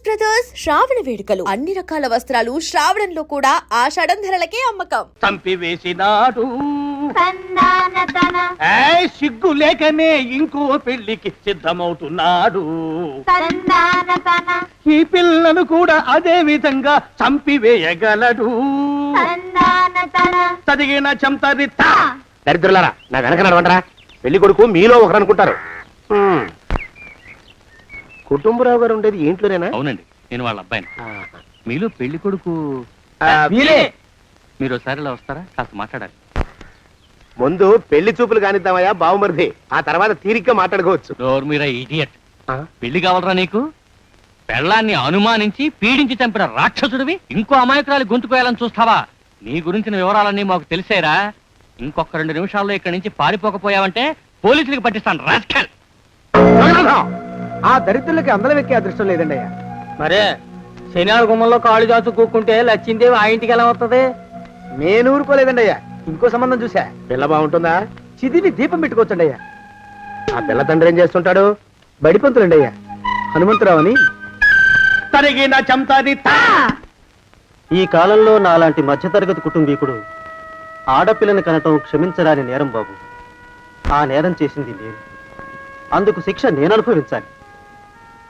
Brothers శ్రావణ వేడుకలు అన్ని రకాల వస్త్రాలు శ్రావణంలో కూడా ఆషాఢం ధరలకే అమ్మకం. చంపివేసినాడు సిగ్గు లేకనే ఇంకో పెళ్లికి సిద్ధమవుతున్నాడు. ఈ పిల్లను కూడా అదే విధంగా చంపివేయగలడు. చదివిన చంతరిత దరిద్రులారా, నా వెనక నడవంటరా. పెళ్లి కొడుకు మీలో ఒకరు అనుకుంటారు. కుటుంబరావు గారు ఉండేది ఇంట్లోనేనా? అవునండి, నేను వాళ్ళ అబ్బాయిని. మీలో పెళ్లి కొడుకు మీరు ఒకసారి ఇలా వస్తారా? కాస్త మాట్లాడాలి. ముందు పెళ్లి చూపులు కానిద్దామయ్యా బావుమరిది, ఆ తర్వాత తీరిగ్గా మాట్లాడుకోవచ్చు. మీరా ఇడియట్. పెళ్లి కావాలరా నీకు? పెళ్ళాన్ని అనుమానించి పీడించి చంపిన రాక్షసుడివి ఇంకో అమాయకురాలి గొంతుకోయాలని చూస్తావా? నీ గురించిన వివరాలన్నీ మాకు తెలిసేరా. ఇంకొక 2 నిమిషాల్లో ఇక్కడి నుంచి పారిపోకపోయావంటే పోలీసులకు పట్టిస్తాను. రాస్కల్. ఆ దరిద్రులకి అందలం ఎక్కే అదృష్టం లేదండి అయ్యా. మరే శనివారం గుమ్మంలో కాళ్ళు దాచు కూకుంటే లచ్చిందేవి ఆ ఇంటికి ఎలా వస్తుంది? నేను ఊరుకోలేదండి అయ్యా. ఇంకో సంబంధం చూసా. పిల్ల బాగుంటుందా? చిదివి దీపం పెట్టుకోవచ్చండి అయ్యా. ఆ పిల్ల తండ్రి ఏం చేస్తుంటాడు? బడిపంతులండి అయ్యా, హనుమంతరావు అని. తరిగిన చంతరిత. ఈ కాలంలో నాలాంటి మధ్యతరగతి కుటుంబీకుడు ఆడపిల్లని కనటం క్షమించరాని నేరం బాబు. ఆ నేరం చేసింది నేను, అందుకు శిక్ష నేను అనుభవించాలి.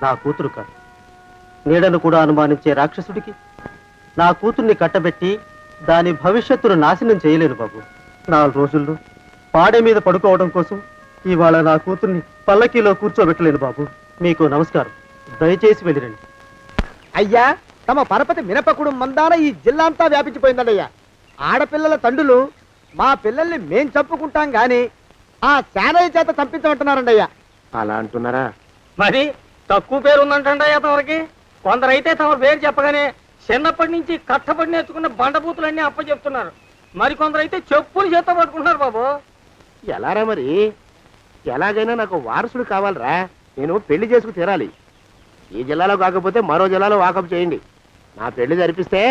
నా కూతురు కాదు, నీడను కూడా అనుమానించే రాక్షసుడికి నా కూతుర్ని కట్టబెట్టి దాని భవిష్యత్తును నాశనం చేయలేను బాబు. 4 రోజుల్లో పాడే మీద పడుకోవడం కోసం ఇవాళ నా కూతుర్ని పల్లకీలో కూర్చోబెట్టలేను బాబు. మీకు నమస్కారం, దయచేసి వెళ్ళిరండి. అయ్యా, తమ పరపతి మినపకుడు మందాన ఈ జిల్లా అంతా వ్యాపించిపోయిందండి అయ్యా. ఆడపిల్లల తండ్రులు మా పిల్లల్ని మేం చంపుకుంటాం గాని ఆ శానయ్య చేత చంపించమంటున్నారండి అయ్యా. అలా అంటున్నారా? మరి తక్కువ పేరు ఉందంటండి తమరికి. కొందరైతే తమ పేరు చెప్పగానే చిన్నప్పటి నుంచి కష్టపడి నేర్చుకున్న బండబూతులన్నీ అప్పచెప్తున్నారు. మరి కొందరైతే చెప్పులు చేత పట్టుకుంటున్నారు బాబు. ఎలారా మరి? ఎలాగైనా నాకు వారసుడు కావాలరా. నేను పెళ్లి చేసుకు తీరాలి. ఈ జిల్లాలో కాకపోతే మరో జిల్లాలో వాకప్ చేయండి. నా పెళ్లి జరిపిస్తే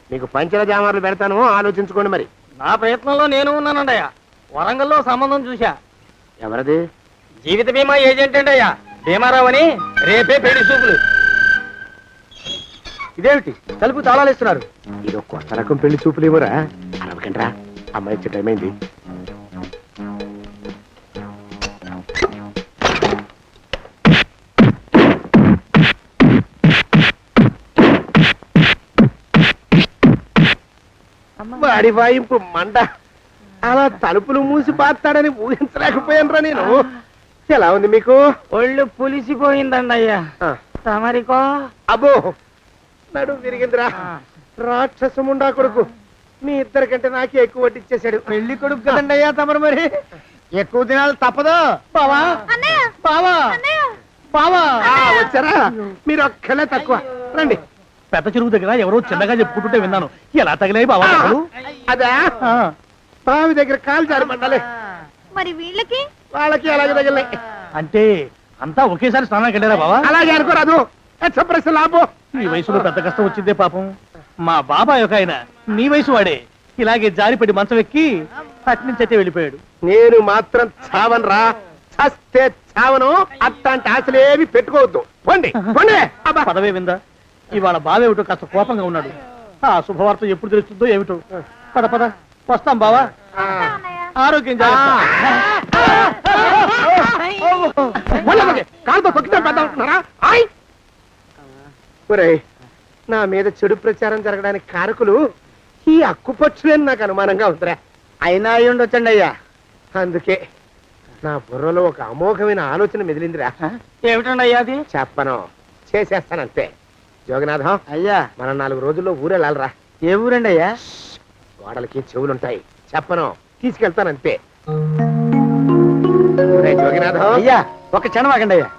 మీకు పంచల జామార్లు పెడతాను, ఆలోచించుకోండి. మరి నా ప్రయత్నంలో నేను ఉన్నానండి అయ్యా. వరంగల్లో సంబంధం చూశా. ఎవరది? జీవిత బీమా ఏజెంట్ అండి అయ్యా, భీమారావు అని. రేపే పెళ్లి చూపులు. ఇదేమిటి తలుపు తాళాలేస్తున్నారు? ఇది కొత్త రకం పెళ్లి చూపులేమోరా. అరవకండ్రా, అమ్మాయి ఇచ్చే టైం అయింది. వాడి వాయింపు మంట. అలా తలుపులు మూసి పాతాడని ఊహించలేకపోయానురా నేను. ఎలా ఉంది మీకు? ఒళ్ళు పులిసిపోయిందండి అయ్యా. తమరికో? అబ్బో, నడు విరిగిందిరా. రాక్షసముండా కొడుకు మీ ఇద్దరికంటే నాకే ఎక్కువ వడ్డిచ్చేశాడు. పెళ్లి కొడుకు కదండి అయ్యా తమరు, మరి ఎక్కువ దినాలు తప్పదు. బావా బావా బావా, వచ్చారా? మీరు ఒక్కలే తక్కువ. రండి. పెద్ద చెరువు దగ్గర ఎవరో చిన్నగా చెప్పుకుంటుంటే విన్నాను. ఎలా తగిలాయి బాబా? అదా బావి దగ్గర కాలు జారి పడ్డాలే. మరి వీళ్ళకి వాళ్ళకి అలాగే తగిలినాయి. అంటే అంతా ఒకేసారి స్నానానికి వెళ్ళారా బావా? అలాగే అనుకోరాదు. ప్రశ్న లాభో. ఈ వయసులో పెద్ద కష్టం వచ్చిందే పాపం. మా బాబాయ్ ఒక ఆయన నీ వయసు వాడే ఇలాగే జారిపడి మంచం ఎక్కి అట్నుంచైతే వెళ్ళిపోయాడు. నేను మాత్రం చావను రా. చస్తే చావను. అట్లాంటి ఆశలేవి పెట్టుకోవద్దు. పండి పండి. పదవే విందా, ఇవాళ బావేమిటో కాస్త కోపంగా ఉన్నాడు. ఆ శుభవార్త ఎప్పుడు తెలుస్తుందో ఏమిటో. పద పద, వస్తాం బావా. ఆరోగ్యం కాలుతో తొక్కితే పెద్ద ఉంటున్నారా? నా మీద చెడు ప్రచారం జరగడానికి కారకులు ఈ అక్కుపక్షులని నాకు అనుమానంగా ఉందిరా. అయినా అయి ఉండొచ్చండి అయ్యా. అందుకే నా బుర్రలో ఒక అమోఘమైన ఆలోచన మెదిలిందిరా. ఏమిటండి అయ్యా అది? చెప్పను, చేసేస్తానంతే. జోగనాథం అయ్యా, మనం 4 రోజుల్లో ఊరెళ్ళాలరా. ఏ ఊరండి అయ్యా? గోడలకి చెవులుంటాయి, చెప్పను, తీసుకెళ్తానంతే. జోగినాథం అయ్యా, ఒక క్షణం ఆగండి అయ్యా.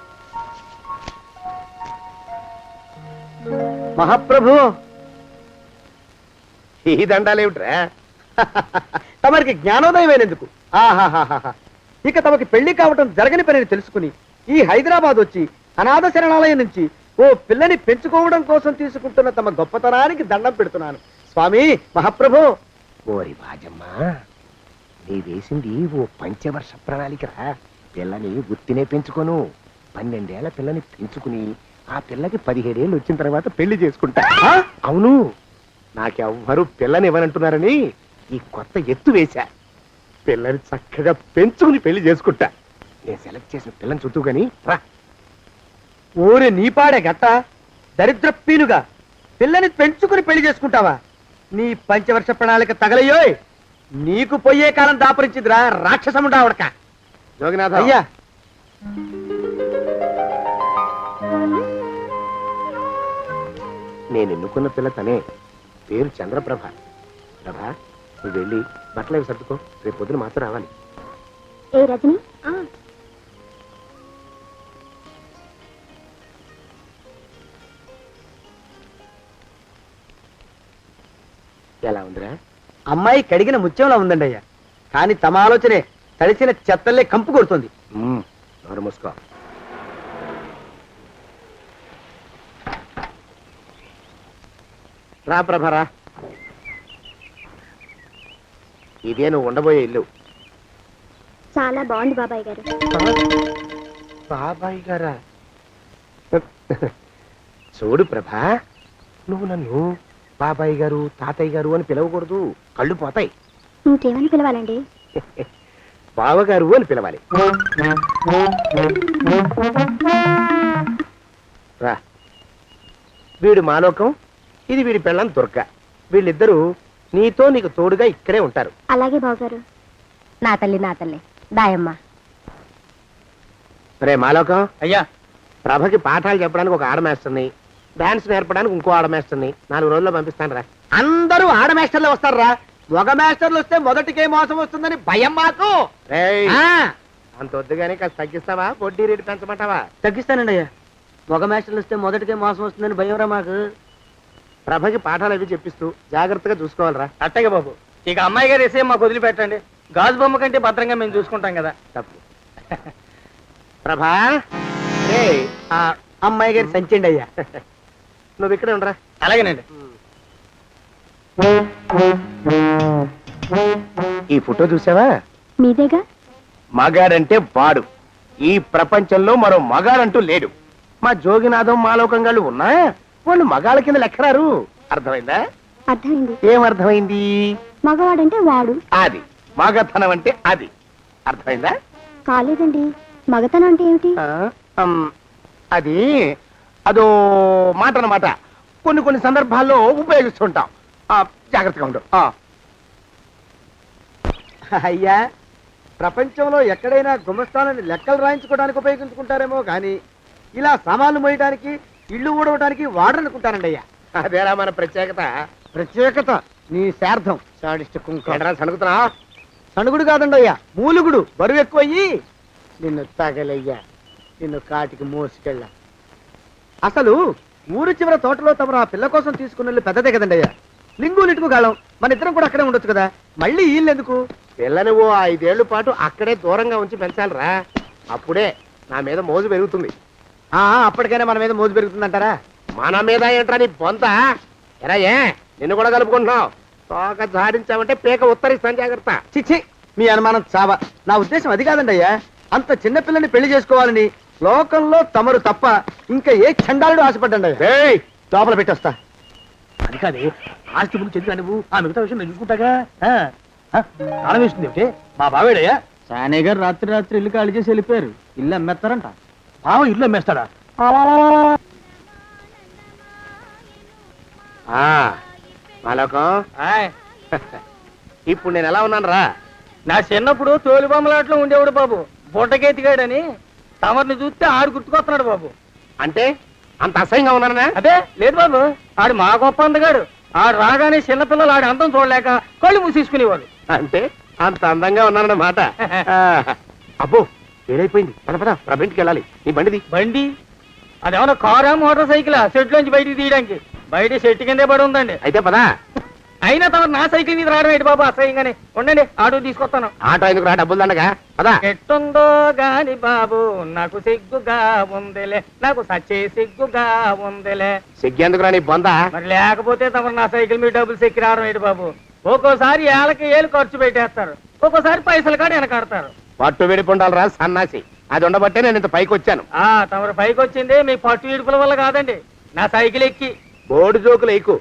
మహాప్రభు, ఈ దండాలేమిట్రా? తమరికి జ్ఞానోదయమైనందుకు. ఆహాహాహా, ఇక తమకి పెళ్లి కావటం జరగని పనిని తెలుసుకుని ఈ హైదరాబాద్ వచ్చి అనాథ శరణాలయం నుంచి ఓ పిల్లని పెంచుకోవడం కోసం తీసుకుంటున్న తమ గొప్పతనానికి దండం పెడుతున్నాను స్వామి. మహాప్రభు. ఓరి బాజమ్మా, నీ వేసింది ఓ పంచవర్ష ప్రణాళికరా. పిల్లని గుర్తినే పెంచుకోను. 12 ఏళ్ల పిల్లని పెంచుకుని ఆ పిల్లకి 17 ఏళ్ళు వచ్చిన తర్వాత పెళ్లి చేసుకుంటా. అవును, నాకెవ్వరూ పిల్లని ఇవ్వనంటున్నారని ఈ కొత్త ఎత్తు వేశా. పిల్లని చక్కగా పెంచుకుని పెళ్లి చేసుకుంటా. నేను సెలెక్ట్ చేసిన పిల్లని చుట్టూ గాని రా. ఓరే నీపాడే గట్ట దరిద్ర పీనుగా పిల్లని పెంచుకుని పెళ్లి చేసుకుంటావా? నీ పంచవర్ష ప్రణాళిక తగలయ్యోయ్. నీకు పోయే కాలం దాపరించిందిరా రాక్షసముడా ఉడక. జోగినాథ అయ్యా నేను ఎన్నుకున్న పిల్ల తనే. పేరు చంద్రప్రభ. ప్రభ, నువ్వు వెళ్ళి బట్టలు అవి సర్దుకో. రేపు పొద్దున మాత్రం రావాలి. ఏ రజని ఎలా ఉందిరా? అమ్మాయి కడిగిన ముత్యంలా ఉందండి అయ్యా. కానీ తమ ఆలోచనే తడిసిన చెత్తల్లే కంపు కొడుతుంది. నోరు మూసుకో. రా ప్రభరా, ఇదే నువ్వు ఉండబోయే ఇల్లు. చాలా బాగుంది బాబాయ్ గారు. బాబాయ్ గారా? చూడు ప్రభా, నువ్వు నన్ను బాబాయ్ గారు తాతయ్య గారు అని పిలవకూడదు, కళ్ళు పోతాయి. ఇంకేమని పిలవాలండి? బావగారు అని పిలవాలి. రా, వీడు మాలోకం, ఇది వీడి పెళ్ళం దుర్గ. వీళ్ళిద్దరూ నీతో నీకు తోడుగా ఇక్కడే ఉంటారు. అలాగే బావగారు. నా తల్లి దాయమ్మ. రే మాలోకం, అయ్యా ప్రభకి పాఠాలు చెప్పడానికి ఒక ఆడమేస్తుంది, డాన్స్ నేర్పడానికి ఇంకో ఆడమేస్తుంది. 4 రోజుల్లో పంపిస్తాను రా. అందరూ ఆడ మాస్టర్లు వస్తారా? మగ మాస్టర్లు వస్తే మొదటికే మోసం వస్తుందని భయం మాకు. రేయ్, ఆ, అంత వద్దుగానే కాస్త తగ్గిస్తావా? వడ్డీ రేటు పెంచమంటావా? తగ్గిస్తానండి అయ్యా. మగ మాస్టర్లు వస్తే మొదటికే మోసం వస్తుందని భయంరా మాకు. ప్రభకి పాఠాలు అవి చెప్పిస్తూ జాగ్రత్తగా చూసుకోవాలిరా. అట్టగే బాబు. ఇక అమ్మాయి గారు వేసే మాకు వదిలిపెట్టండి. గాజు బొమ్మ కంటే భద్రంగా మేము చూసుకుంటాం కదా. తప్పు. ప్రభా, రేయ్, ఆ అమ్మాయి గారి సంచండి అయ్యా. నువ్వు ఇక్కడే ఉండరా. అలాగేనండి. ఈ ఫోటో చూసావా? మీదేగా. మగాడంటే వాడు. ఈ ప్రపంచంలో మరో మగాడంటూ లేడు. మా జోగినాథం మాలోకంగాళ్ళు ఉన్నా వాళ్ళు మగాళ్ళ కింద లెక్కరారు. అర్థమైందా? అర్థమైంది. ఏం అర్థమైంది? మగవాడంటే వాడు. అది మగతనం అంటే అది. అర్థమైందా? కాలేదండి. మగతనం అంటే ఏమిటి? అది అదో మాట అన్నమాట. కొన్ని సందర్భాల్లో ఉపయోగిస్తుంటాం. జాగ్రత్తగా ఉండు. అయ్యా, ప్రపంచంలో ఎక్కడైనా గుమస్తాలని లెక్కలు రాయించుకోవడానికి ఉపయోగించుకుంటారేమో కానీ ఇలా సామాన్లు మోయడానికి ఇల్లు ఊడవడానికి వాడరనుకుంటానండి అయ్యా. అదేరా మన ప్రత్యేకత. ప్రత్యేకత నీ శార్థం సాడిస్ట్ కుంక. సణుకుతున్నా? సణుగుడు కాదండి అయ్యా, మూలుగుడు. బరువు ఎక్కువయ్యి నిన్ను తగలయ్యా, నిన్ను కాటికి మోసుకెళ్ళ. అసలు ఊరు చివర తోటలో తమరు ఆ పిల్ల కోసం తీసుకున్న పెద్దదే కదండి అయ్యా. లింగు లిటుకు గాలం, మన ఇద్దరం కూడా అక్కడే ఉండొచ్చు కదా. మళ్ళీ వీళ్ళు ఎందుకు? పిల్లని ఓ 5 ఏళ్ల పాటు అక్కడే దూరంగా ఉంచి పెంచాలిరా. అప్పుడే నా మీద మోజు పెరుగుతుంది. అప్పటికైనా మన మీద మోజు పెరుగుతుందంటారా? మన మీద ఏంట్రా నీ బొంత? ఎరా, ఏ నిన్ను కూడా కలుపుకుంటున్నావు? తోక జాడించావంటే పీక ఉత్తరిస్తాను, జాగ్రత్త. చిచ్చి, మీ అనుమానం చావా. నా ఉద్దేశం అది కాదండి అయ్యా. అంత చిన్న పిల్లని పెళ్లి చేసుకోవాలని లోకంలో తమరు తప్ప ఇంకా ఏ చండాలుడు ఆశపడ్డండి అయ్యా. ఏయ్, లోపల పెట్టొస్తా. అది కాదే, ఆస్తి ముందు చెందుగా నువ్వు ఆ మిగతా విషయం నేను చూసుకుంటాగా. తాళం వేస్తుంది ఏమిటి? మా బావేడయ్యా. సానే గారు రాత్రి ఇల్లు ఖాళీ చేసి వెళ్ళిపోయారు. ఇల్లు అమ్మేస్తారంట. బావ ఇల్లు అమ్మేస్తాడా? మాలోకం, ఆయ్, ఇప్పుడు నేను ఎలా ఉన్నాను రా? నా చిన్నప్పుడు తోలు బొమ్మలాట్లో ఉండేవాడు బాబు, బుట్టకెత్తిగాడని. తమరిని చూస్తే ఆడు గుర్తుకొస్తున్నాడు బాబు. అంటే అంత అసహ్యంగా ఉన్నానా? అదే లేదు బాబు, ఆడు మా గొప్ప అందగాడు. ఆడు రాగానే చిన్నపిల్లలు ఆడి అందం చూడలేక కళ్ళు మూసేసుకునేవాడు. అంటే అంత అందంగా ఉన్నానన్నమాట. అబ్బో, ఏడైపోయింది. పద పద, ప్రభింటికి వెళ్ళాలి. నీ బండిది. బండి అదేమన్నా కారా మోటార్ సైకిల్ సెట్లోంచి బయటికి తీయడానికి? బయట చెట్టు కిందే పడి ఉందండి. అయితే పదా. అయినా తమ నా సైకిల్ మీద రావడం ఏంటి బాబు అసహ్యంగానే. ఉండండి, ఆటో తీసుకొస్తాను. ఆటో ఎందుకు రా, డబ్బులు దండగా. పదా. ఎట్టుందో గాని బాబు నాకు సిగ్గుగా ఉందిలే, నాకు సచ్చే సిగ్గుగా ఉందిలే. సిగ్గెందుకు రా నీ బొంద? మరి లేకపోతే తమరు నా సైకిల్ మీద డబ్బులు సెక్కి రావడం ఏంటి బాబు? ఒక్కోసారి ఏళ్ళకి ఏళ్ళు ఖర్చు పెట్టేస్తారు, ఒక్కోసారి పైసలు కాడ వెనకాడతారు. పట్టు విడిపుండాలి రా సన్నాసి. అది ఉండబట్టే నేను ఇంత పైకి వచ్చాను. తమరు పైకి వచ్చింది మీ పట్టు ఇడుపుల వల్ల కాదండి, నా సైకిల్ ఎక్కి. బోర్డు జోకులు ఎక్కువ.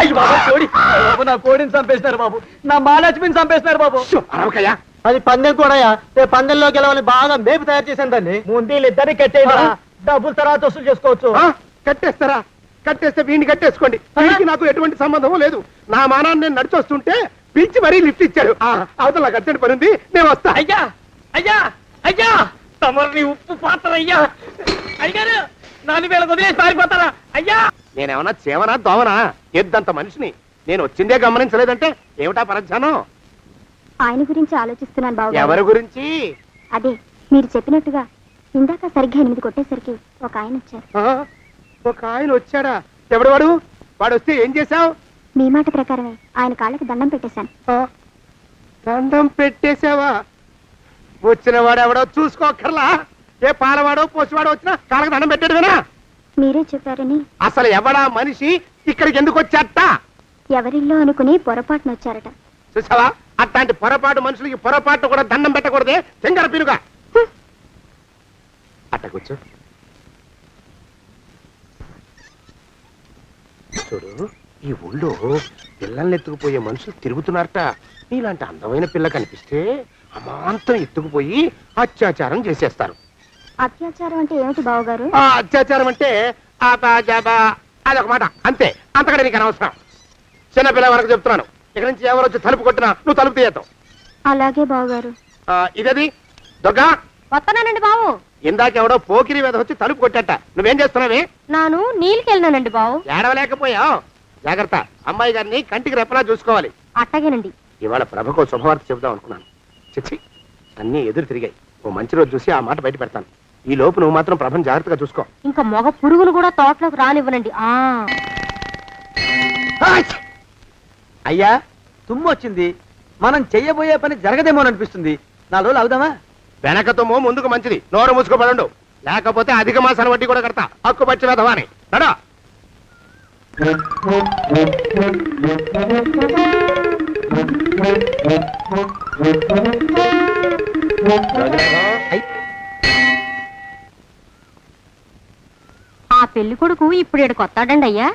అయ్యి బాబు కోడి బాబు, నా కోడిని చంపేస్తున్నారు బాబు, నా మహాలక్ష్మిని చంపేస్తున్నారు బాబు. అరవకయ్యా. అది పందెం కూడా పందెంలో గెలవని బాగా మేపు తయారు చేశాను దాన్ని. ముందు వీళ్ళిద్దరిని కట్టేయరా, డబ్బులు తర్వాత వసూలు చేసుకోవచ్చు. కట్టేస్తారా? కట్టేస్తే వీడిని కట్టేసుకోండి. వీడికి నాకు ఎటువంటి సంబంధం లేదు. నా మానాన్ని నేను నడిచొస్తుంటే పిలిచి మరీ లిఫ్ట్ ఇచ్చాడు. అవతల నాకు అర్జెంట్ పని ఉంది, నేను వస్తా. అయ్యా అయ్యా అయ్యా, తమరిని ఉప్పు పాత్ర అయ్యా. అయ్యారు నాలుగు వేల వదిలేసి పారిపోతారా అయ్యా? నేనేమన్నా చేవనా దోవనా? ఎద్దంత మనిషిని. నేను వచ్చిందే గమనించలేదంటే ఏమిటా పరధ్యానం? ఆయన గురించి ఆలోచిస్తున్నాను బాబు. ఎవరి గురించి? అదే మీరు చెప్పినట్టుగా ఇందాక సరిగ్గా 8 కొట్టేసరికి ఒక ఆయన వచ్చారు. ఒక ఆయన వచ్చాడా? ఎవడు వాడు? వాడు వస్తే ఏం చేశావు? మీ మాట ప్రకారమే ఆయన కాళ్ళకి దండం పెట్టేశాను. దండం పెట్టేశావా? వచ్చిన వాడు ఎవడో చూసుకోకర్లా. ఏ పాలవాడో పోసివాడో వచ్చినా కాళ్ళకి దండం పెట్టాడువేనా? మీరే చెప్పారని. అసలు ఎవడా మనిషి? ఇక్కడికి ఎందుకు వచ్చాట? ఎవరిల్లో అనుకుని పొరపాటున వచ్చారట. చూసావా? అట్లాంటి పొరపాటు మనుషులకి పొరపాటు కూడా దండం పెట్టకూడదే, తెంగర పిరుగా. అట్టకొచ్చు చూడు, ఈ ఊళ్ళో పిల్లల్ని ఎత్తుకుపోయే మనుషులు తిరుగుతున్నారట. నీలాంటి అందమైన పిల్ల కనిపిస్తే అమాంతం ఎత్తుకుపోయి అత్యాచారం చేసేస్తారు. అత్యాచారం అంటే ఏమిటి బావగారు? ఆ అత్యాచారం అంటే అదొక మాట అంతే, అంతకంటే నీకు అనవసరం. చిన్నపిల్ల వరకు చెప్తున్నాను. ఇక్కడ నుంచి ఎవరు వచ్చి తలుపు కొట్టినా నువ్వు తలుపు తీయతావు. అలాగే బావగారు. ఇదేది దొంగ? వస్తానండి బావు. ఇందాకెవడో పోకిరి మీద వచ్చి తలుపు కొట్టట. నువ్వేం చేస్తున్నావే? నాను నీళ్ళకెళ్ళినానండి బావు. ఏడవలేకపోయావు. జాగ్రత్త, అమ్మాయి గారిని కంటికి రెప్పలా చూసుకోవాలి. అట్టగేనండి. ఇవాళ ప్రభకు శుభవార్త చెబుదాం అనుకున్నాను. చిచ్చి, అన్నీ ఎదురు తిరిగాయి. ఓ మంచి రోజు చూసి ఆ మాట బయట పెడతాను. ఈ లోపు నువ్వు మాత్రం ప్రభను జాగ్రత్తగా చూసుకో. ఇంకా మగ పురుగులు కూడా తోటలోకి రానివ్వనండి. అయ్యా తుమ్ము వచ్చింది, మనం చెయ్యబోయే పని జరగదేమో అనిపిస్తుంది. 4 రోజులు అవుదామా? వెనకతోమో ముందుకు మంచిది. నోరు మూసుకోబడండు, లేకపోతే అధిక మాసాల వడ్డీ కూడా కడతా. హక్కు పచ్చి వేధవాని నడా. ఆ పెళ్లి కొడుకు ఇప్పుడు ఇక్కడికి వస్తాడండి అయ్యా.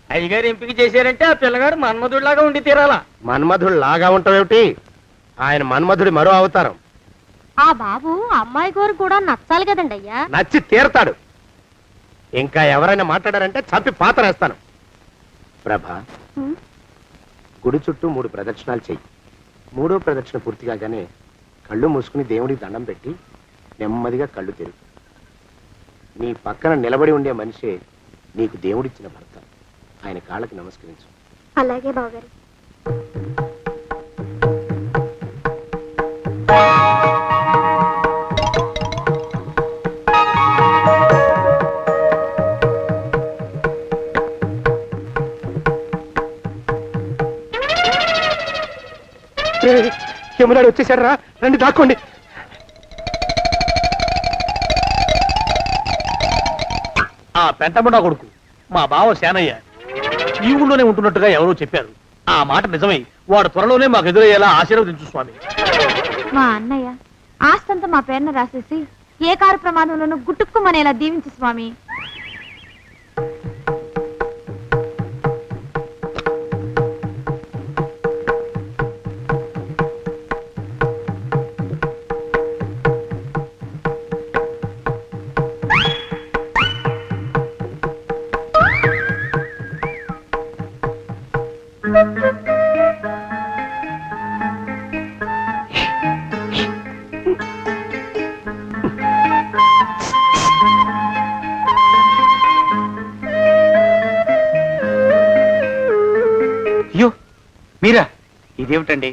అయ్యగారు ఎంపిక చేశారంటే ఆ పిల్లగాడు మన్మధుడిలాగా ఉండి తీరాలా. మన్మధుడు లాగా ఉంటావేమిటి? ఆయన మన్మధుడి మరో అవతారం. ఆ బాబు అమ్మాయి గారు కూడా నచ్చాలి కదండి అయ్యా. నచ్చి తీరతాడు. ఇంకా ఎవరైనా మాట్లాడారంటే చంపి పాతరేస్తాను. ప్రభా, గుడి చుట్టూ 3 ప్రదక్షిణాలు చెయ్యి. 3వ ప్రదక్షిణ పూర్తి కాగానే కళ్ళు మూసుకుని దేవుడికి దండం పెట్టి నెమ్మదిగా కళ్ళు తెరుగు. నీ పక్కన నిలబడి ఉండే మనిషే నీకు దేవుడిచ్చిన భర్త. ఆయన కాళ్ళకి నమస్కరించు. అలాగే బావగారు. యమునాడు వచ్చేసాడు రా, రండి దాక్కోండి. ఆ పెంటముడా కొడుకు మా బావ శానయ్య ఈ ఊళ్ళోనే ఉంటున్నట్టుగా ఎవరో చెప్పారు. ఆ మాట నిజమై వాడు త్వరలోనే మాకు ఎదురయ్యేలా ఆశీర్వదించు స్వామి. మా అన్నయ్య ఆస్తంతా మా పేరున రాసేసి ఏ కారు ప్రమాదంలోనూ గుట్టుక్కుమనేలా దీవించు స్వామి. అయ్యో మీరా? ఇదేమిటండి,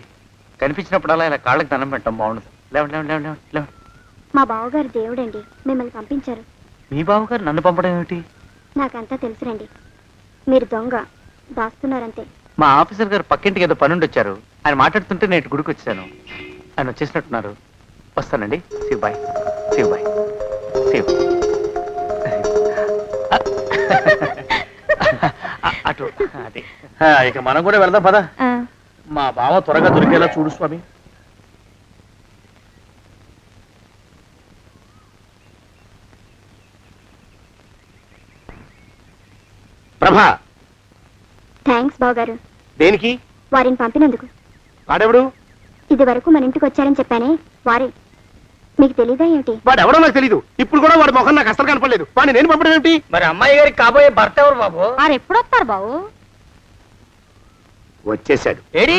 కనిపించినప్పుడల్లా ఇలా కాళ్ళకి దండం పెట్టడం బాగుండదు. లేవండి లేవండి లేవండి లేవండి. మా బావగారు దేవుడండి, మిమ్మల్ని పంపించారు. మీ బావగారు నన్ను పంపడం ఏమిటి? నాకంతా తెలుసురండి. మీరు దొంగ దాస్తున్నారంతే. మా ఆఫీసర్ గారు పక్కింటికి ఏదో పనుండి వచ్చారు. ఆయన మాట్లాడుతుంటే నేను గుడికి వచ్చాను. ఆయన వచ్చేసినట్టున్నారు. వస్తానండి. శివబాయ్ శివబాయ్ శివ్. అటు అదే. ఇక మనం కూడా వెళ్దాం పద. మా బావ త్వరగా దొరికేలా చూడు స్వామి. ప్రభా, థ్యాంక్స్ బావగారు, దేనికి? వారిని పంపినందుకు. వాడెవడు? ఇది వరకు మన ఇంటికి వచ్చారని చెప్పానే వారే. మీకు తెలీదా ఏమిటి? వాడు ఎవడో నాకు తెలీదు. ఇప్పుడు కూడా వాడు మొహం నాకు అసలు కనపడలేదు. వాడిని నేను పంపడం ఏమిటి? మరి అమ్మాయి గారికి కాబోయే భర్త ఎవరు బాబు? వారు ఎప్పుడు వస్తారు బాబు? వచ్చేసాడు. ఏడి?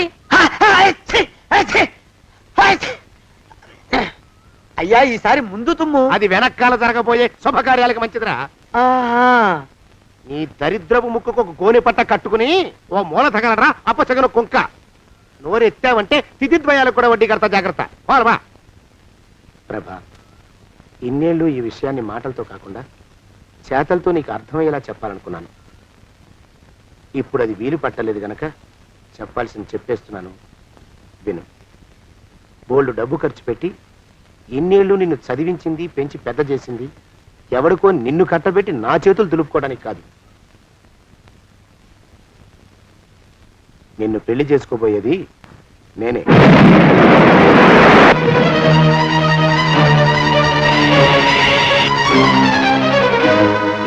అయ్యా ఈసారి ముందు తుమ్ము. అది వెనకాల జరగబోయే శుభకార్యాలకు మంచిదిరా. ఆహా. నీ దరిద్రపు ముక్కుకు ఒక గోనె పట్ట కట్టుకుని ఓ మూల తగలరా అప్పచగన కుంక. నోరెత్తావంటే తిథిద్వయాలకు కూడా వడ్డీ కడతా, జాగ్రత్త. పోరబా. ప్రభా, ఇన్నేళ్ళు ఈ విషయాన్ని మాటలతో కాకుండా చేతలతో నీకు అర్థమయ్యేలా చెప్పాలనుకున్నాను. ఇప్పుడు అది వీలు పట్టలేదు గనక చెప్పాల్సింది చెప్పేస్తున్నాను, విను. బోల్డు డబ్బు ఖర్చు పెట్టి ఇన్నేళ్ళు నిన్ను చదివించింది, పెంచి పెద్ద చేసింది ఎవడికో నిన్ను కట్టబెట్టి నా చేతులు దులుపుకోవడానికి కాదు. నిన్ను పెళ్లి చేసుకోబోయేది నేనే.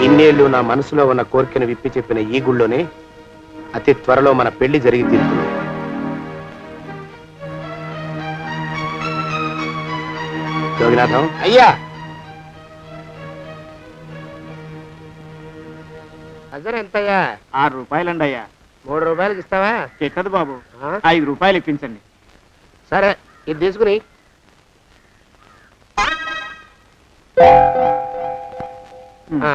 ఇన్నేళ్ళు నా మనసులో ఉన్న కోరికను విప్పి చెప్పిన ఈ గుళ్ళోనే అతి త్వరలో మన పెళ్లి జరిగి తీరుతుంది. జోగినాథం అయ్యా, అజర్ ఎంతయ్యా? 6 రూపాయలండి అయ్యా. 3 రూపాయలకి ఇస్తావా? ఎక్కదు బాబు, ఆ? 5 రూపాయలు ఇప్పించండి. సరే, ఇది తీసుకుని. ఆ.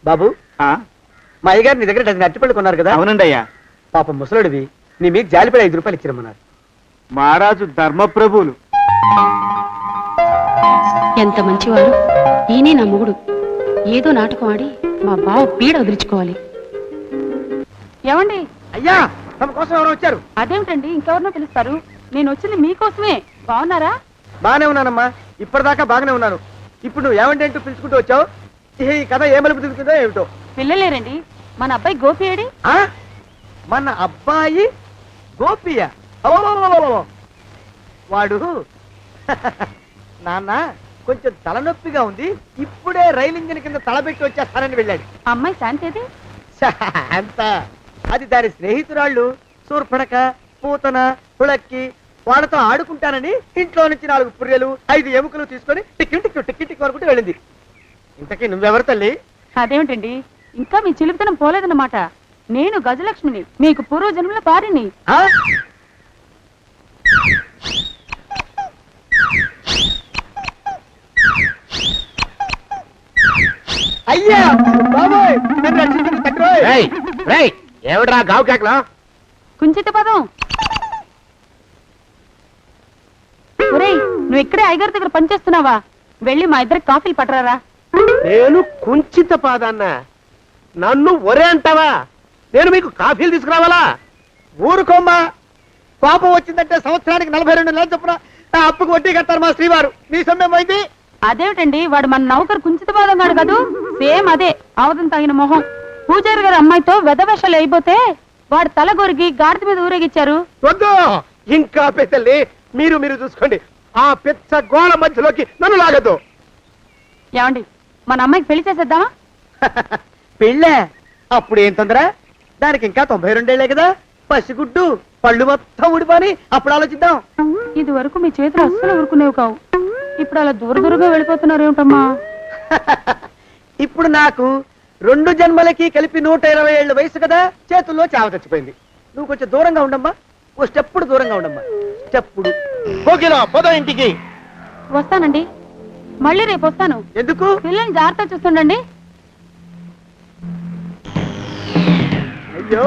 బాబు, మా అయ్యగారు నీ దగ్గర డజన్ అరటిపళ్ళు కొన్నారు కదా? అవునండి అయ్యా. పాపం ముసలుడివి, నీ మీకు జాలిపడి 5 రూపాయలు ఇచ్చిరమ్మన్నారు. మహారాజు ధర్మప్రభువులు. ఎంత మంచివారు. ఈయనే నా మొగుడు. ఏదో నాటకం ఆడి మా బావ పీడ వదిలించుకోవాలి. ఏమండి? అయ్యా, తమ కోసం ఎవరో వచ్చారు. అదేమిటండి, ఇంకెవరినో పిలుస్తారు? నేను వచ్చింది మీకోసమే. బాగున్నారా? బాగానే ఉన్నానమ్మా, ఇప్పటిదాకా బాగానే ఉన్నాను. ఇప్పుడు నువ్వు ఏమంటే అంటూ పిలుచుకుంటూ వచ్చావు. ఈ కథ ఏ మలుపు తిరుగుతుందో ఏమిటో. పిల్లలేరండి. మన అబ్బాయి గోపి ఏడి? ఆ? మన అబ్బాయి గోపియ? అవ్వవ్వవ్వవ్వవ్వ. వాడు నాన్న కొంచెం తలనొప్పిగా ఉంది, ఇప్పుడే రైలు ఇంజిన్ కింద తలబెట్టి వచ్చేస్తానని వెళ్ళాడు. అమ్మాయి శాంతి అంత అది దాని స్నేహితురాళ్ళు సూర్పణక, పూతన, పుళక్కి వాళ్ళతో ఆడుకుంటానని ఇంట్లో నుంచి 4 పుర్రెలు 5 ఎముకలు తీసుకొని టిక్కి అనుకుంటూ వెళ్ళింది. ఇంతకీ నువ్వెవరు తల్లి? అదేమిటండి, ఇంకా మీ చిలుపుతనం పోలేదన్నమాట. నేను గజలక్ష్మిని, మీకు పూర్వజన్మల భార్యని. ఆ? అయ్యా బాబోయ్, నన్ను రక్షించండి తండ్రోయ్. ఏమిడ్రా గావు కేకలో? కుంచిత పదం. ఒరేయ్, నువ్వు ఇక్కడే అయ్యగారి దగ్గర పనిచేస్తున్నావా? వెళ్ళి మా ఇద్దరికి కాఫీలు పట్టరారా. నేను కుంచిత పాదాన్న, నన్ను ఒరే అంటావా? నేను మీకు కాఫీలు తీసుకురావాలా? ఊరుకోమ్మా, పాపం వచ్చిందంటే సంవత్సరానికి 42 నెలలు చొప్పున నా అప్పుకు వడ్డీ కట్టారు మా శ్రీవారు. నీ సొమ్మేం పోయింది? అదేమిటండి, వాడు మన నౌకరు కుంచిత పాదం గాడు కదూ. సేమ్ అదే, అవతం తగిన మొహం. పూజారి గారి అమ్మాయితో వెధవేషాలు అయిపోతే వాడు తల గొరిగి గాడిద మీద ఊరేగిచ్చారు. వద్దు, ఇంకా పెద్దల్ని మీరు చూసుకోండి. ఆ పెద్ద గోళ మధ్యలోకి నన్ను లాగద్దు. ఏమండి, మన అమ్మాయికి పెళ్లి చేసేద్దామా? పెళ్ళే? అప్పుడు ఏం తొందర? దానికి ఇంకా 92 ఏళ్లే కదా. పసిగుడ్డు పళ్ళు మొత్తం ఊడిపోని అప్పుడు ఆలోచిద్దాం. ఇది వరకు మీ చేతులు అస్సలు ఊరుకునేవి కావు. ఇప్పుడు అలా దూరంగా వెళ్ళిపోతున్నారు ఏమిటమ్మా? ఇప్పుడు నాకు 2 జన్మలకి కలిపి 120 ఏళ్ల వయసు కదా, చేతుల్లో చావ చచ్చిపోయింది. నువ్వు కొంచెం దూరంగా ఉండమ్మా, ఓ స్టెప్పుడు దూరంగా ఉండమ్మా. స్టెప్పుడు పోదో ఇంటికి. వస్తానండి, మళ్ళీ రేపు వస్తాను. ఎందుకు? పిల్లల్ని జాగ్రత్త చూస్తుండండి. అయ్యో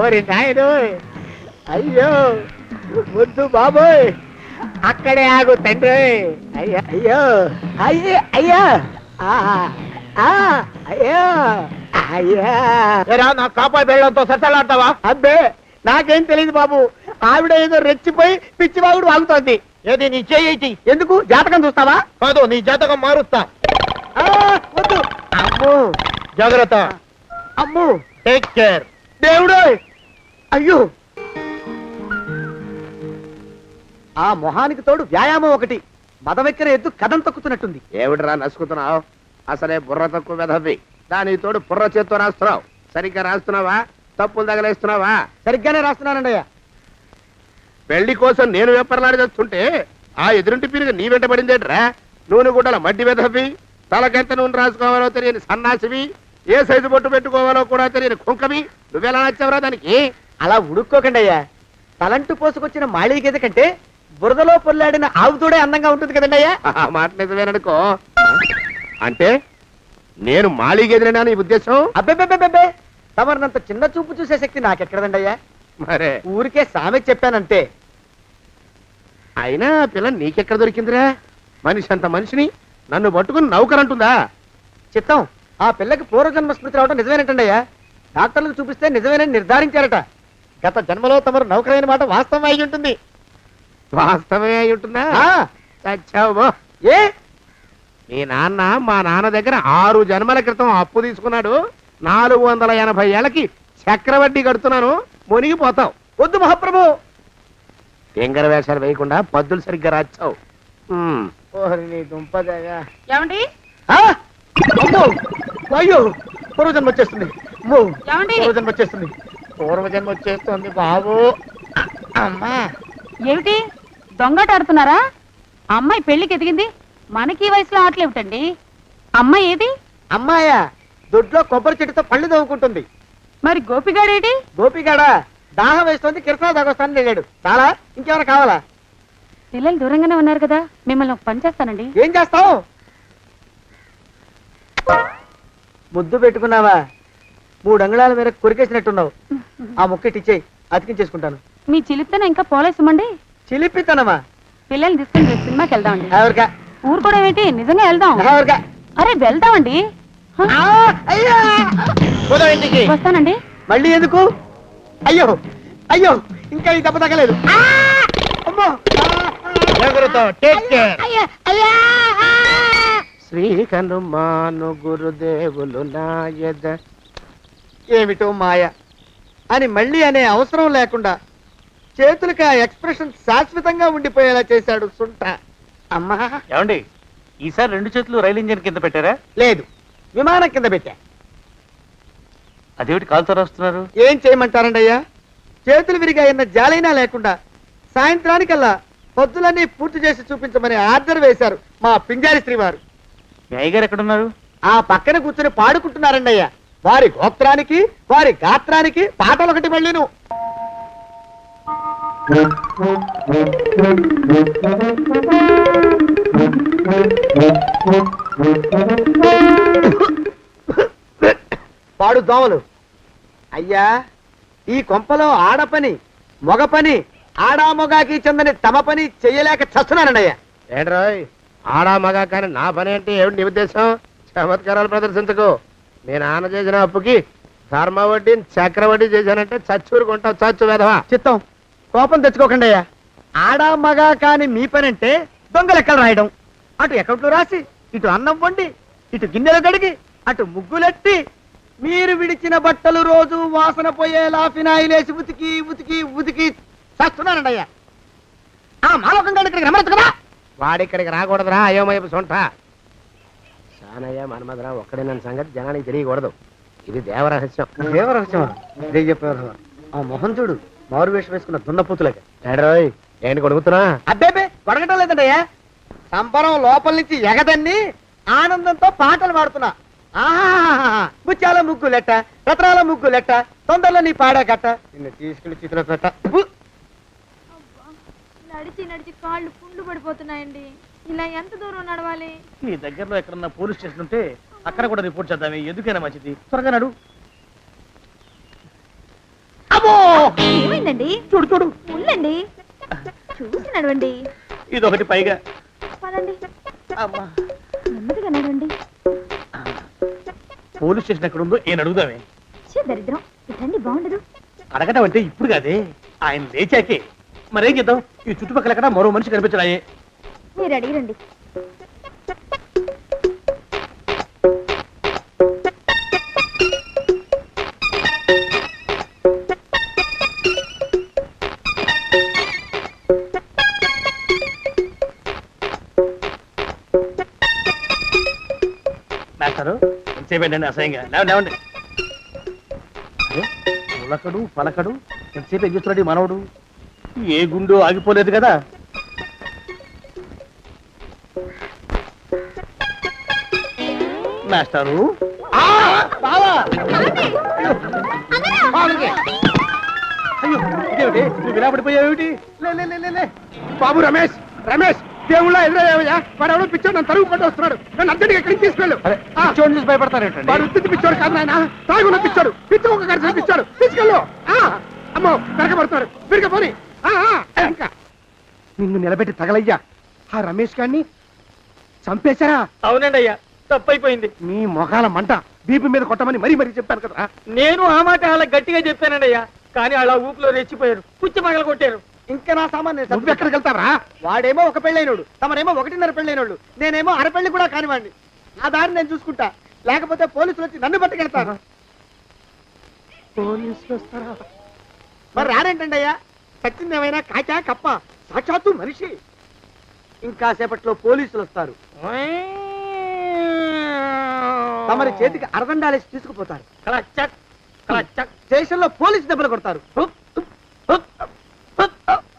ఓరి నాయుడు, అయ్యో వద్దు బాబోయ్, అక్కడే ఆగు తండ్రి. అయ్యా అయ్యో, అయ్యో అయ్యా, అయ్యో అయ్యా. నా కాపాయి బెళ్ళంతో సత్తలాడతావా? అబ్బే, నాకేం తెలియదు బాబు. ఆవిడ ఏదో రెచ్చిపోయి పిచ్చివాగుడు వాగుతోంది. ఏది నీ చేయి? ఎందుకు? జాతకం చూస్తావా? కాదు, నీ జాతకం మారుస్తా. వద్దు. అమ్ము జాగ్రత్త. అమ్ము టేక్ కేర్. దేవుడు, అయ్యో ఆ మొహానికి తోడు వ్యాయామం ఒకటి మదవెక్కిన ఎద్దు కథం తొక్కుతున్నట్టుంది. ఏమిటిరా నసుకుతున్నావు? అసలే బుర్ర తక్కువ వెధవి. దానికి తోడు బుర్ర చేత్తో రాస్తున్నావు. సరిగ్గా రాస్తున్నావా? తప్పులు తగలేస్తున్నావా? సరిగ్గానే రాస్తున్నానండయ్యా. పెళ్లి కోసం నేను వెప్పర్లాడి చేస్తుంటే ఆ ఎదురింటి పీరుగా నీ వెంట పడిందేట్రా? నూనె గుడ్డల మడ్డి వెధవి, తలకెంత నూనె రాసుకోవాలో తెలియని సన్నాసివి, ఏ సైజు బొట్టు పెట్టుకోవాలో కూడా తెలియని కుంకవి. నువ్వెలా నచ్చావురా దానికి? అలా ఉడుక్కోకండి అయ్యా. తలంటు పోసుకొచ్చిన మాళీ గేదె కంటే బురదలో పొల్లాడిన ఆవు తోడే అందంగా ఉంటుంది కదండి అయ్యా. ఆ మాట నిజమేననుకో. అంటే నేను మాళీగెదిరినా నీ ఉద్దేశం? అబ్బెబ్బెబ్బెబ్బే, తమరినంత చిన్న చూపు చూసే శక్తి నాకెక్కడదండి అయ్యా. మరే ఊరికే సామె చెప్పానంతే. అయినా ఆ పిల్ల నీకెక్కడ దొరికిందిరా? మనిషి అంత మనిషిని నన్ను పట్టుకుని నౌకరంటుందా? చిత్తం, ఆ పిల్లకి పూర్వజన్మ స్మృతి రావడం నిజమేనటండి అయ్యా. డాక్టర్లకు చూపిస్తే నిజమేనని నిర్ధారించారట. గత జన్మలో తమరు నౌకరైన మాట వాస్తవం అయి ఉంటుంది. వాస్తవమే అయి ఉంటుందా? చచ్చావు. ఏ మీ నాన్న మా నాన్న దగ్గర 6 జన్మల క్రితం అప్పు తీసుకున్నాడు. 480 ఏళ్ళకి చక్రవడ్డీ కడుతున్నాను. మునిగిపోతావు. వద్దు మహాప్రభు. ఎంగర వేషాలు వేయకుండా పద్దులు సరిగ్గా రాచావు. ఓహరి నీ దుంపదగా. ఏమండి అమ్మో, అయ్యో, పూర్వజన్మ వచ్చేస్తుంది. అమ్మో, ఏమండి? పూర్వజన్మ వచ్చేస్తుంది. పూర్వజన్మ వచ్చేస్తుంది బాబు. అమ్మా, ఏమిటి దొంగట ఆడుతున్నారా? అమ్మాయి పెళ్లికి ఎదిగింది, మనకి ఈ వయసులో ఆటలేమిటండి? అమ్మాయి ఏది? అమ్మాయా దొడ్లో కొబ్బరి చెట్టుతో పళ్ళు తవ్వుకుంటుంది. మరి గోపిగాడేటి? గోపిగాడ దాహం వేస్తుంది, కిరసా దాగొస్తానని వెళ్ళాడు. చాలా ఇంకేమైనా కావాలా? పిల్లలు దూరంగానే ఉన్నారు కదా, మిమ్మల్ని ఒక పని చేస్తానండి. ఏం చేస్తావు? ముద్దు పెట్టుకున్నావా? 3 అంగుళాల మేర కొరికేసినట్టున్నావు. ఆ ముక్కటి ఇచ్చేయి, అతికించేసుకుంటాను. మీ చిలిపితనం ఇంకా పోలేసమండి. చిలిపితనమా? పిల్లల్ని తీసుకుని రేపు సినిమాకి వెళ్దామండి. ఎవరికా? ఊరు కూడా ఏంటి, నిజంగా వెళ్దాం. ఎవరికా? అరే వెళ్దామండి. హ? అయ్యా, పోదాం ఇంటికి. వస్తానండి. మళ్ళీ ఎందుకు? అయ్యో అయ్యో, ఇంకా ఈ దెబ్బ తగ్గలేదు. అమ్మో, శ్రీ హనుమాను గురుదేవులు నాయద. ఏమిటో మాయ అని మళ్ళీ అనే అవసరం లేకుండా చేతులకి ఆ ఎక్స్ప్రెషన్ శాశ్వతంగా ఉండిపోయేలా చేశాడు సుంట. అమ్మా, ఏమండి, ఈసారి 2 చేతులు రైలు ఇంజిన్ కింద పెట్టారా? లేదు, విమానం కింద పెట్టా. అదేమిటి కాలుతో రాస్తున్నారు? ఏం చేయమంటారండి అయ్యా? చేతులు విరిగాయన్న జాలైనా లేకుండా సాయంత్రానికల్లా పొద్దులన్నీ పూర్తి చేసి చూపించమని ఆర్డర్ వేశారు మా పింజారి శ్రీ వారు. మీ అయ్యగారు ఎక్కడున్నారు? ఆ పక్కన కూర్చొని పాడుకుంటున్నారండి అయ్యా. వారి గోత్రానికి వారి గాత్రానికి పాటలు ఒకటి మళ్ళీను. పాడు దోమలు. అయ్యా, ఈ కొంపలో ఆడ పని మొగ పని ఆడా మొగాకి చెందని తమ పని చెయ్యలేక చస్తున్నానండి అయ్యా. ఏంట్రాయ్, ఆడా మగా కానీ నా పని అంటే ఏమిటి నీ ఉద్దేశం? చమత్కారాలు ప్రదర్శించకు. మీ నాన్న చేసిన అప్పుకి ధర్మ వడ్డీ చక్రవడ్డీ చేశానంటే చచ్చూరుకుంటావు. చచ్చు వెధవా. చిత్తం, కోపం తెచ్చుకోకండి అయ్యా. ఆడా మగా కాని మీ పని అంటే దొంగ లెక్కలు రాయడం. అటు అకౌంట్లో రాసి, ఇటు అన్నం వండి, ఇటు గిన్నెలు కడిగి, అటు ముగ్గులెట్టి, మీరు విడిచిన బట్టలు రోజు వాసన పోయేలా ఫినాయిలేసి ఉతికి ఉతికి ఉతికి చస్తున్నానండి అయ్యా. ఆ మాలోకం గారు ఇక్కడికి రమ్మనొచ్చు కదా. వాడిక్కడికి రాకూడదురా అయోమయపు సొంట. సానయ్య మన్మధరావు ఒక్కడే నన్ను సంగతి జనానికి తెలియకూడదు. ఇది దేవరహస్యం. దేవరహస్యమా? ఆ మొహం చూడు, మారు వేషం వేసుకున్న దున్నపోతులగా. ఏడ్రోయ్, ఏంటి కొడుకుతున్నా? అబ్బేబే, కొడగటం లేదండయ్యా. సంబరం లోపల నుంచి ఎగదన్ని ఆనందంతో పాటలు పాడుతున్నా. ఆహా, ముత్యాల ముగ్గు లెట్ట, రత్నాల ముగ్గు లెట్ట, తొందరలో నీ పాడా గట్ట, నిన్ను తీసుకెళ్లి చేతిలో పెట్ట. నడిచి నడిచి కాళ్ళు పుండ్లు పడిపోతున్నాయండి. ఇలా ఎంత దూరం నడవాలి? మీ దగ్గరలో ఎక్కడన్నా పోలీస్ స్టేషన్ ఉంటే అక్కడ కూడా రిపోర్ట్ చేద్దామే. ఎందుకైనా మంచిది, త్వరగా నడు. అమ్మో, ఏమైందండి? చూడు చూడు. ఉండండి, చూసి నడవండి. ఇదొకటి పైగా. పదండి, అమ్మా, నెమ్మదిగా నడవండి. పోలీస్ స్టేషన్ ఎక్కడ ఉందో ఏం అడుగుదామే. దరిద్రం, ఇటండి బాగుండదు. అడగటం అంటే ఇప్పుడు కాదే, ఆయన లేచాకే. మరేం చేద్దాం, ఈ చుట్టుపక్కల ఎక్కడ మరో మనిషి కనిపించడాయే. మీరు అడిగిరండి. మాస్టారు ఎంతసేపేంటండి అసహ్యంగా లేవండి లేవండి అరే, ఉలకడు పలకడు ఎంతసేపు ఏం చేస్తున్నాడు ఈ మనవడు ఏ గుండు ఆగిపోలేదు కదా మాస్టారు అయ్యో ఇదేమిటి నువ్వు ఇలా పడిపోయావేమిటి లే లే లే, లే లే బాబు రమేష్ రమేష్ దేవుళ్ళ ఎదురయ్యా వాడు ఎవడో పిచ్చోడు నన్ను తరుగు కొట్టి వస్తున్నాడు నన్ను అద్దెంటికి ఎక్కడికి తీసుకెళ్ళు పిచ్చోడిని చూసి భయపడతారేంటండి వాడు ఉత్తి పిచ్చోడు కాదు నాయన తాగున్న పిచ్చోడు పిచ్చి ఒక కలిసి పిచ్చాడు తీసుకెళ్ళు అమ్మో వెనకబడుతున్నాడు విరగపోని ఇంకా నిన్ను నిలబెట్టి తగలయ్యా ఆ రమేష్ గారిని చంపేశారా? అవునండి అయ్యా తప్పైపోయింది. మీ మొఖాల మంట బీపీ మీద కొట్టమని మరీ మరీ చెప్పాను కదా. నేను ఆ మాట అలా గట్టిగా చెప్పానండి అయ్యా, కానీ అలా ఊపిలో రెచ్చిపోయారు, పుచ్చి పగల కొట్టారు. ఇంకా నా సామాన్ నువ్వు ఎక్కడికి వెళ్తావరా? వాడేమో ఒక పెళ్ళైనోడు, తమరేమో 1.5 పెళ్ళైనోళ్ళు, నేనేమో అరపెళ్ళి కూడా కానివ్వండి. నా దారి నేను చూసుకుంటా, లేకపోతే పోలీసులు వచ్చి నన్ను పట్టుకెళ్తారు. పోలీసులు వస్తారా? మరి రారేంటండి అయ్యా, సత్యం ఏమైనా కాచా కప్ప, సాక్షాత్తు మనిషి. ఇంకా సేపట్లో పోలీసులు వస్తారు, తమరి చేతికి అరదండాలేసి తీసుకుపోతారు. క్లచక్ క్లచక్ స్టేషన్లో పోలీసు దెబ్బలు కొడతారు.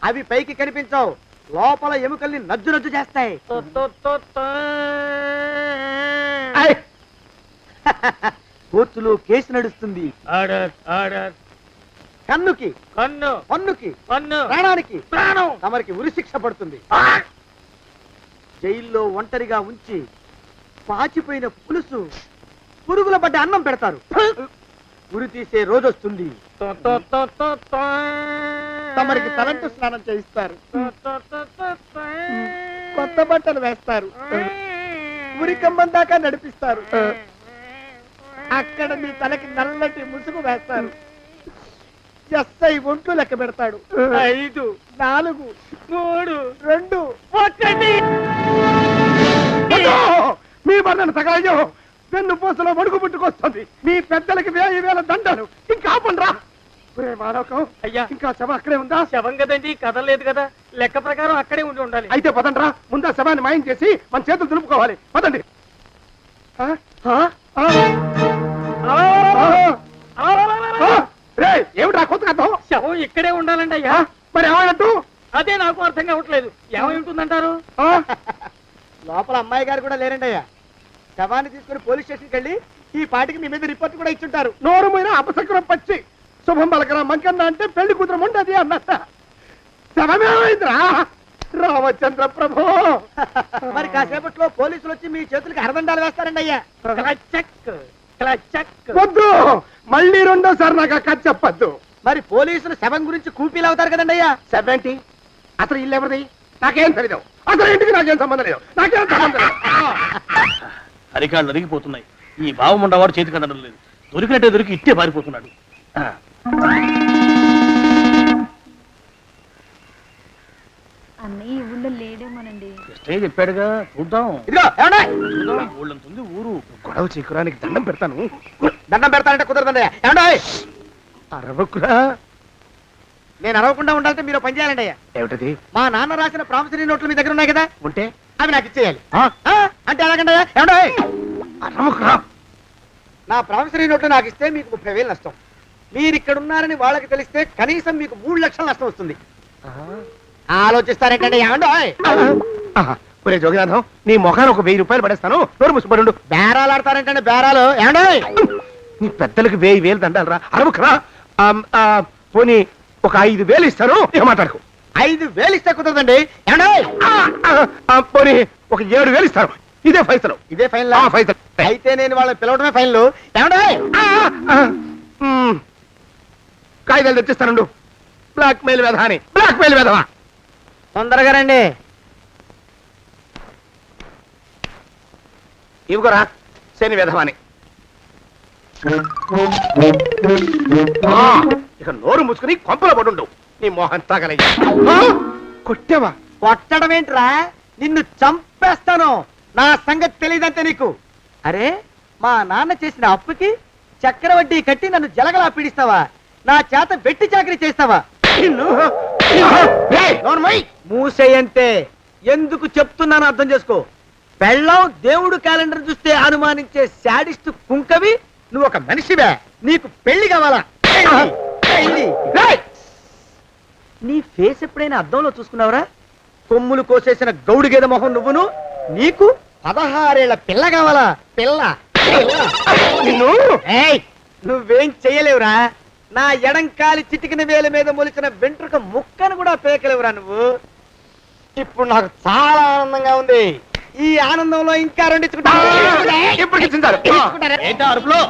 అవి పైకి కనిపించవు, లోపల ఎముకల్ని నజ్జు నజ్జు చేస్తాయి. కోర్టులో కేసు నడుస్తుంది. Order order. కన్నుకి కన్ను, పన్నుకి పన్ను, ప్రాణానికి ప్రాణం. తమరికి ఉరి శిక్ష పడుతుంది. జైల్లో ఒంటరిగా ఉంచి పాచిపోయిన పులుసు, పురుగుల పడ్డ అన్నం పెడతారు. ఉరి తీసే రోజు వస్తుంది. తమరికి తలంటు స్నానం చేయిస్తారు, కొత్త బట్టలు వేస్తారు, ఉరి కంబం దాకా నడిపిస్తారు. అక్కడ మీ తలకి నల్లటి ముసుగు వేస్తారు. ఎస్ఐ ఒంట్లు లెక్క పెడతాడు. 5 4 3 2 1. మీ బంధన తగలయ్యో, వెన్ను పూసలో వణుకు పుట్టుకొస్తుంది. మీ పెద్దలకి 1000 దండలు. ఇంకా ఆపండ్రా. మానవకం అయ్యా, ఇంకా శవం అక్కడే ఉందా? శవం కదండి, కదలేదు కదా, లెక్క ప్రకారం అక్కడే ఉండి ఉండాలి. అయితే పదండ్రా, ముందా శవాన్ని మాయం చేసి మన చేతులు దులుపుకోవాలి. పదండి. ఏమిటా కొత్త కథం? శవం ఇక్కడే ఉండాలండి అయ్యా. మరి ఏమైనట్టు? అదే నాకు అర్థం కావట్లేదు. ఏమై ఉంటుందంటారు? లోపల అమ్మాయి గారు కూడా లేరండి అయ్యా. శవాన్ని తీసుకుని పోలీస్ స్టేషన్కి వెళ్ళి ఈ పాటికి మీ మీద రిపోర్ట్ కూడా ఇచ్చుంటారు. నోరు మీద అపశకునం పచ్చి శుభం పలకరా మంకన్న అంటే పెళ్లి కూతురు ఉండదు అన్నట్ట. శవమేమైందిరా రామచంద్ర ప్రభు? మరి కాసేపట్లో పోలీసులు వచ్చి మీ చేతులకి అరదండాలు వేస్తారండి అయ్యా. క్లచక్ క్లచక్. వద్దు, మళ్ళీ రెండోసారి నాకు అక్క చెప్పద్దు. మరి పోలీసులు శవం గురించి కూపీలు అవుతారు కదండి అయ్యా. 70 అసలు ఇల్లు ఎవరిది? నాకేం తెలియదు. అసలు ఇంటికి నాకేం సంబంధం లేదు. నాకేం సంబంధం లేదు. అరికాళ్ళు అరిగిపోతున్నాయి. ఈ బావముండవాడు చేతికి అందడం లేదు. దొరికినట్టే దొరికి ఇట్టే పారిపోతున్నాడు. అన్నయ్య ఈ ఊళ్ళో లేడేమోనండి. కృష్ణయ్య చెప్పాడుగా, చూద్దాం. ఇదిగో ఏమండి? ఊళ్ళంతుంది ఊరు. గొడవ చీకురానికి దండం పెడతాను. దండం పెడతానంటే కుదరదండి అయ్యా. ఏమండి? అరవకురా. నేను అరవకుండా ఉండాలంటే మీరు పని చేయాలండి అయ్యా. ఏమిటది? మా నాన్న రాసిన ప్రామిసరీ నోట్లు మీ దగ్గర ఉన్నాయి కదా, ఉంటే అవి నాకు ఇచ్చేయాలి. అంటే ఎలాగండి అయ్యా? ఏమండి? అరవకురా. నా ప్రామిసరీ నోట్లు నాకు ఇస్తే మీకు 30,000 నష్టం. మీరు ఇక్కడ ఉన్నారని వాళ్ళకి తెలిస్తే కనీసం మీకు 3 లక్షల నష్టం వస్తుంది. ఆలోచిస్తారేంటండి? ఏమండి? ఒరే జోగినాథం, నీ మొఖాన్ని ఒక 1000 రూపాయలు పడేస్తాను. నోరు ముసుపడు. బేరాలు ఆడతారేంటండి? బేరాలు ఏమండి? నీ పెద్దలకు 1000 దండాలరా. అరవకురా. పోనీ ఒక 5,000 ఇస్తాను. ఇక మాట్లాడుకో. 5,000 ఇస్తే కుదరదండి. ఏమండి? పోనీ ఒక 7,000 ఇస్తాను. ఇదే ఫైసలు. ఇదే ఫైన్ ఫైసలు. అయితే నేను వాళ్ళని పిలవడమే ఫైన్లు. ఏమండి? కాగితాలు తెచ్చిస్తాను. బ్లాక్ మెయిల్ వెధ అని. బ్లాక్ మెయిల్ వెధవా. తొందరగా రండి. ఇవ్వరా శని వెధవాని. ఇక నోరు మూసుకుని కొంపలో పడుండు. నీ మోహన్ తాగలయ్యా. కొట్టావా? కొట్టడం ఏంట్రా? నిన్ను చంపేస్తాను. నా సంగతి తెలియదంటే నీకు. అరే, మా నాన్న చేసిన అప్పుకి చక్రవడ్డీ కట్టి నన్ను జలగలా పీడిస్తావా? నా చేత వెట్టి చాకరీ చేస్తావా? మూసేయంతే. ఎందుకు చెప్తున్నాను అర్థం చేసుకో. పెళ్ళం దేవుడు క్యాలెండర్ చూస్తే అనుమానించే శాడిస్ట్ కుంకవి నువ్వు ఒక మనిషివే. నీకు పెళ్లి కావాలా? పెళ్లి. రేయ్! నీ ఫేస్ ఎప్పుడైనా అద్దంలో చూసుకున్నావురా? కొమ్ములు కోసేసిన గౌడు గేదె మొహం నువ్వును. నీకు 16 ఏళ్ల పిల్ల కావాలా? పిల్ల నిన్ను నువ్వేం చెయ్యలేవురా. నా ఎడంకాలి చిటికిన వేల మీద మొలిచిన వెంట్రుక ముక్కను కూడా పేకలేవురా నువ్వు. ఇప్పుడు నాకు చాలా ఆనందంగా ఉంది. ఈ ఆనందంలో ఇంకా ఏంటా అరుపులో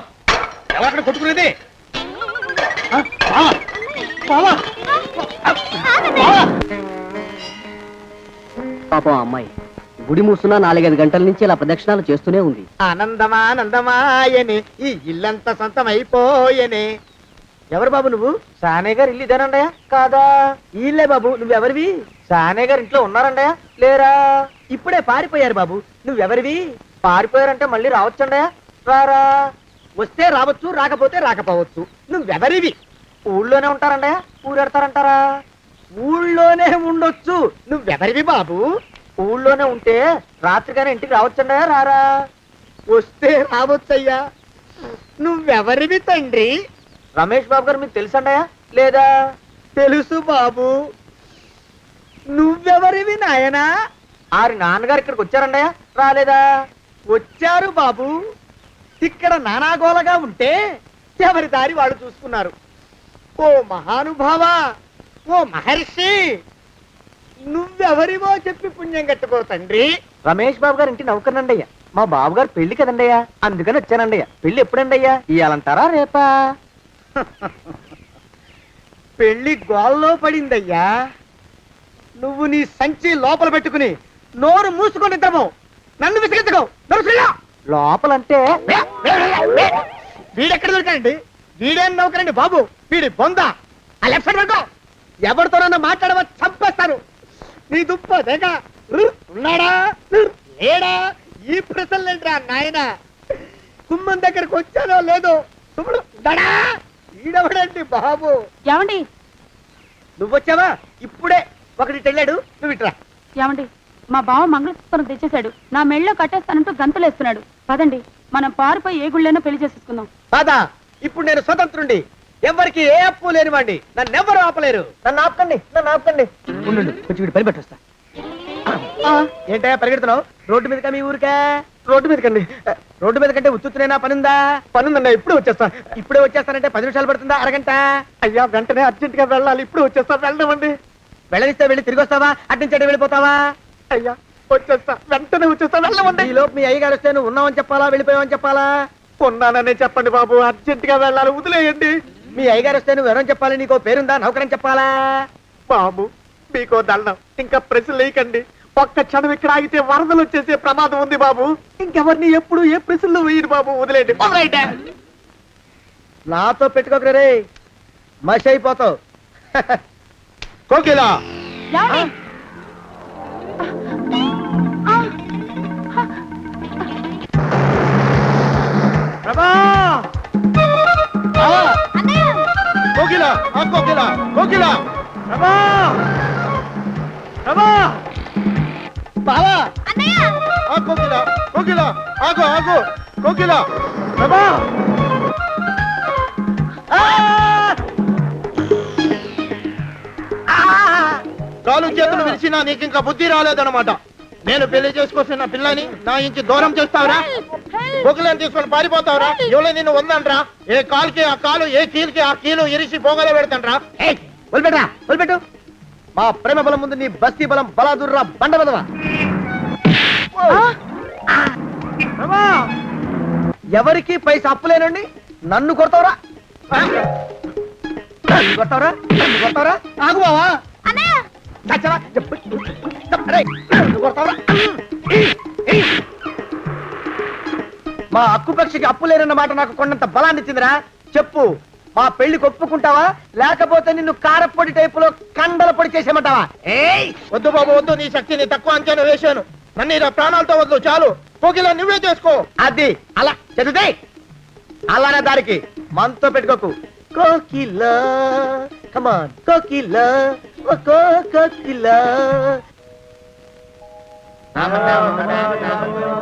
ఎవరక్కడ కొట్టుకునేది? పాపం అమ్మాయి గుడి మూసున్న 4-5 గంటల నుంచి ఇలా ప్రదక్షిణాలు చేస్తూనే ఉంది. ఆనందమానందమాయనే ఈ ఇల్లంతా సొంతమైపోయనే. ఎవరు బాబు నువ్వు? సానే గారు ఇల్లు ఇదేనండయా? కాదా? ఇల్లే బాబు. నువ్వెవరివి? సానే గారు ఇంట్లో ఉన్నారండయా? లేరా? ఇప్పుడే పారిపోయారు బాబు. నువ్వెవరివి? పారిపోయారంటే మళ్ళీ రావచ్చండయా? రారా? వస్తే రావచ్చు, రాకపోతే రాకపోవచ్చు. నువ్వెవరివి? ఊళ్ళోనే ఉంటారండయా? ఊరెడతారంటారా? ఊళ్ళోనే ఉండొచ్చు. నువ్వెవరివి బాబు? ఊళ్ళోనే ఉంటే రాత్రిగానే ఇంటికి రావచ్చండయా? రారా? వస్తే రావచ్చయ్యా. నువ్వెవరివి తండ్రి? రమేష్ బాబు గారు మీకు తెలుసండయా? లేదా? తెలుసు బాబు. నువ్వెవరివి నాయనా? ఆరి నాన్నగారు ఇక్కడికి వచ్చారండయా? రాలేదా? వచ్చారు బాబు. ఇక్కడ నానాగోలగా ఉంటే ఎవరి దారి వాళ్ళు చూసుకున్నారు. ఓ మహానుభావా, ఓ మహర్షి, నువ్వెవరివో చెప్పి పుణ్యం కట్టుకో తండ్రి. రమేష్ బాబు గారు ఇంటి నౌకర్నండయ్యా. మా బాబు గారు పెళ్లి కదండయ్యా, అందుకని వచ్చానండయ్యా. పెళ్లి ఎప్పుడండయ్యా? ఇయ్యాలంటారా రేపా? పెళ్లి గోల్లో పడిందయ్యా. నువ్వు నీ సంచి లోపల పెట్టుకుని నోరు మూసుకొని ఇద్దాము. నన్ను విసిగించకు. లోపలంటే వీడెక్కడ దొరికాడండి? వీడేం నౌకరండి బాబు, వీడి బొంద. ఆ లెఫ్ట్ సైడ్ పెట్టుకో. ఎవరితోనన్నా మాట్లాడవా చంపేస్తాను. నీ దుప్ప దేగ ఉన్నాడా లేడా? ఈ ప్రశ్నలేంట్రా నాయన. కుమ్మం దగ్గరకు వచ్చానో లేదో సుమ్ముడు దడా. ఈడవడండి బాబు. ఏమండి నువ్వొచ్చావా? ఇప్పుడే ఒకటి వెళ్ళాడు. నువ్వు ఇట్రా. ఏమండి, మా బావ మంగళసూత్రం తెచ్చేశాడు. నా మెళ్ళో కట్టేస్తానంటూ గంతులేస్తున్నాడు. పదండి, మనం పారిపోయి ఏ గుళ్ళైనా పెళ్లి చేసేసుకుందాం. బాధ. ఇప్పుడు నేను స్వతంత్రుండి, ఎవరికి ఏ అప్పు లేనివాడి. నన్నెవ్వరు ఆపలేరు. నన్ను ఆపకండి, నన్ను ఆపకండి. ఉండు, కొంచెం వీడి పని పెట్టొస్తా. ఏంటా పరిగెడుతున్నావు? రోడ్డు మీదకా మీ ఊరికా? రోడ్డు మీదకండి. రోడ్డు మీద కంటే ఉత్తునేనా? పనుందా? పనుందండి. ఇప్పుడు వచ్చేస్తా. ఇప్పుడే వచ్చేస్తానంటే 10 నిమిషాలు పడుతుందా? అరగంట? అయ్యా వెంటనే అర్జెంట్ గా వెళ్ళాలి. ఇప్పుడు వచ్చేస్తా. వెళ్ళమండి. వెళ్ళనిస్తే వెళ్ళి తిరిగి వస్తావా? అడ్డించండి వెళ్ళిపోతావా? అయ్యా వచ్చేస్తా, వెంటనే వచ్చేస్తా. వెళ్ళమండి. ఈ లోపు మీ అయ్యగారు వస్తే నువ్వు ఉన్నావని చెప్పాలా, వెళ్ళిపోయావని చెప్పాలా? ఉన్నాననే చెప్పండి బాబు, అర్జెంట్ గా వెళ్ళాలి. వదిలేయండి. మీ అయ్యగారు వస్తే నువ్వు ఎవరని చెప్పాలి? నీకో పేరుందా? నౌకరని చెప్పాలా? బాబు మీకో దండం, ఇంకా ప్రశ్నలు వేయకండి. ఒక్క క్షణం ఇక్కడ ఆగితే వరదలు వచ్చేసే ప్రమాదం ఉంది బాబు. ఇంకెవరిని ఎప్పుడు ఏ ప్రశ్నలు వేయరు బాబు. వదిలేయండి. నాతో పెట్టుకోకరే రే, మషి అయిపోతావు. కోకిలా ప్రభా, కోకిలా, కోకిలా, కోకిలా, ప్రభా, ప్రభా, బావా, కోకిలా, కోకిలా, ఆగు, ఆగు, కోకిలా, ప్రభా. కాలు చేతులు విరిచినా నీకు ఇంకా బుద్ధి రాలేదన్నమాట. నేను పెళ్లి చేసుకొస్తున్న పిల్లని నా ఇంటి దూరం చేస్తావురా? బొగ్గులను తీసుకొని పారిపోతావురా? ఎవరో నిన్ను ఉందంట్రా? ఏ కాలుకి ఆ కాలు, ఏ కీలుకి ఆ కీలు ఇరిసి బొగలో పెడతాంట్రా? వదిలిపెట్టరా, వదిలిపెట్టు. మా ప్రేమ బలం ముందు నీ బస్తీ బలం బలాదుర్రా బండ బలవా. ఎవరికి పైసా అప్పులేనండి నన్ను కొడతావురా? కొడతావురా? కొడతావురా? ఆగు బావా. మా అక్కు పక్షికి అప్పు లేరన్న మాట నాకు కొండంత బలాన్ని ఇచ్చిందిరా. చెప్పు, మా పెళ్లికి ఒప్పుకుంటావా, లేకపోతే నిన్ను కారపొడి టైపులో కండల పొడి చేసేమంటావా? వద్దు బాబు వద్దు, నీ శక్తిని తక్కువ అంచనా వేశాను. నన్ను ఇలా ప్రాణాలతో వద్దు, చాలు. కోకిలా నువ్వే చేసుకో. అది అలా చదివితే అలానే దారికి మనతో పెట్టుకోకు. కోకిలా కమాన్, కోకిలా, కోకిలా. నమో